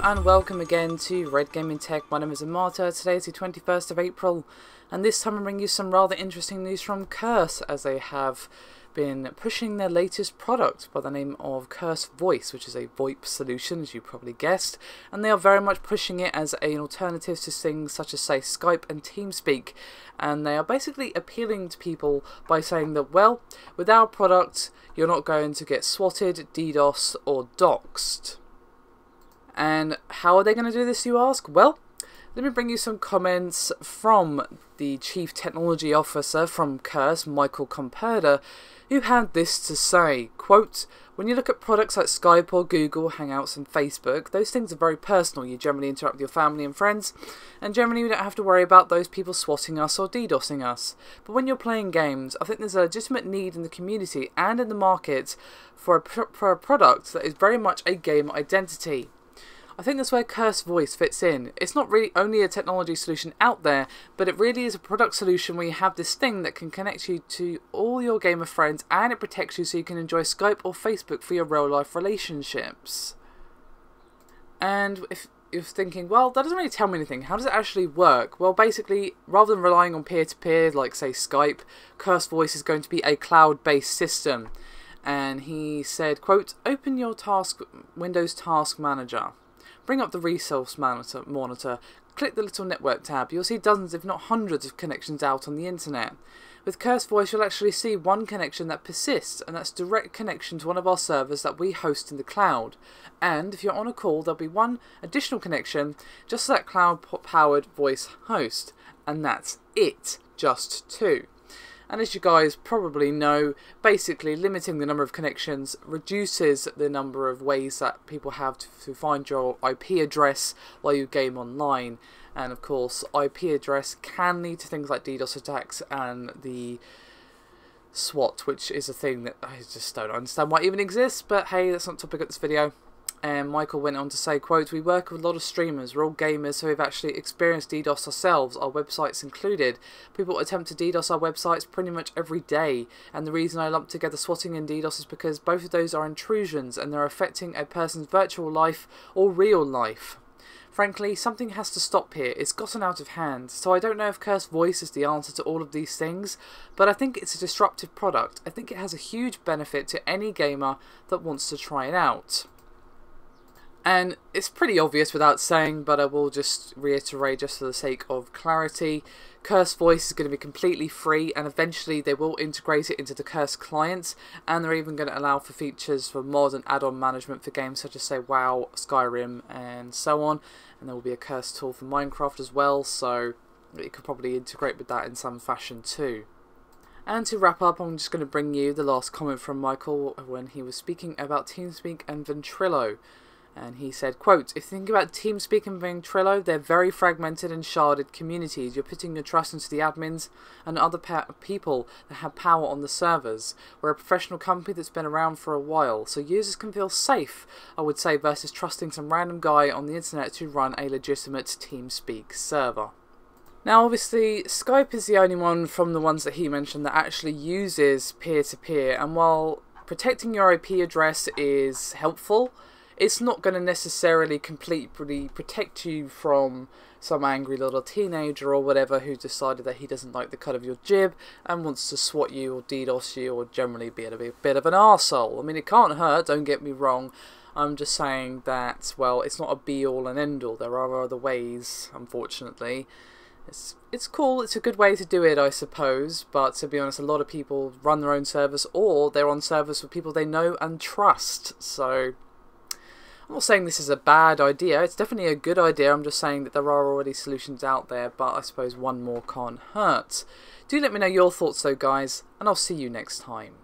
and welcome again to Red Gaming Tech. My name is Amata. Today is the 21st of April, and this time I bring you some rather interesting news from Curse, as they have been pushing their latest product by the name of Curse Voice, which is a VoIP solution, as you probably guessed, and they are very much pushing it as an alternative to things such as, say, Skype and TeamSpeak, and they are basically appealing to people by saying that, well, with our product, you're not going to get swatted, DDoS, or doxed. And how are they going to do this, you ask? Well, let me bring you some comments from the Chief Technology Officer from Curse, Michael Comperda, who had this to say, quote, "When you look at products like Skype or Google, Hangouts and Facebook, those things are very personal. You generally interact with your family and friends, and generally we don't have to worry about those people swatting us or DDoSing us. But when you're playing games, I think there's a legitimate need in the community and in the market for a product that is very much a game identity. I think that's where Curse Voice fits in. It's not really only a technology solution out there, but it really is a product solution where you have this thing that can connect you to all your gamer friends, and it protects you so you can enjoy Skype or Facebook for your real life relationships." And if you're thinking, well, that doesn't really tell me anything, how does it actually work? Well, basically, rather than relying on peer-to-peer, like say Skype, Curse Voice is going to be a cloud-based system. And he said, quote, "Open your Windows Task Manager. Bring up the resource monitor, click the little network tab. You'll see dozens if not hundreds of connections out on the internet. With Curse Voice you'll actually see one connection that persists, and that's direct connection to one of our servers that we host in the cloud. And if you're on a call, there'll be one additional connection just to that cloud-powered voice host. And that's it, just two. And as you guys probably know, basically limiting the number of connections reduces the number of ways that people have to find your IP address while you game online. And of course, IP address can lead to things like DDoS attacks and the SWAT, which is a thing that I just don't understand why it even exists, but hey, that's not the topic of this video. And Michael went on to say, quote, "We work with a lot of streamers, we're all gamers who have actually experienced DDoS ourselves, our websites included. People attempt to DDoS our websites pretty much every day, and the reason I lump together swatting and DDoS is because both of those are intrusions and they're affecting a person's virtual life or real life. Frankly, something has to stop here. It's gotten out of hand. So I don't know if Curse Voice is the answer to all of these things, but I think it's a disruptive product. I think it has a huge benefit to any gamer that wants to try it out." And it's pretty obvious without saying, but I will just reiterate just for the sake of clarity. Curse Voice is going to be completely free, and eventually they will integrate it into the Curse clients, and they're even going to allow for features for mod and add-on management for games such as, say, WoW, Skyrim, and so on. And there will be a Curse tool for Minecraft as well, so it could probably integrate with that in some fashion too. And to wrap up, I'm just going to bring you the last comment from Michael when he was speaking about TeamSpeak and Ventrilo. And he said, quote, "If you think about TeamSpeak and Ventrilo, they're very fragmented and sharded communities. You're putting your trust into the admins and other people that have power on the servers. We're a professional company that's been around for a while, so users can feel safe, I would say, versus trusting some random guy on the internet to run a legitimate TeamSpeak server." Now obviously Skype is the only one from the ones that he mentioned that actually uses peer-to-peer, and while protecting your IP address is helpful, it's not going to necessarily completely protect you from some angry little teenager or whatever who decided that he doesn't like the cut of your jib and wants to swat you or DDoS you or generally be a bit of an arsehole. I mean, it can't hurt, don't get me wrong. I'm just saying that, well, it's not a be-all and end-all. There are other ways, unfortunately. It's cool, it's a good way to do it, I suppose, but to be honest, a lot of people run their own servers, or they're on servers with people they know and trust, so I'm not saying this is a bad idea, it's definitely a good idea. I'm just saying that there are already solutions out there, but I suppose one more can't hurt. Do let me know your thoughts though, guys, and I'll see you next time.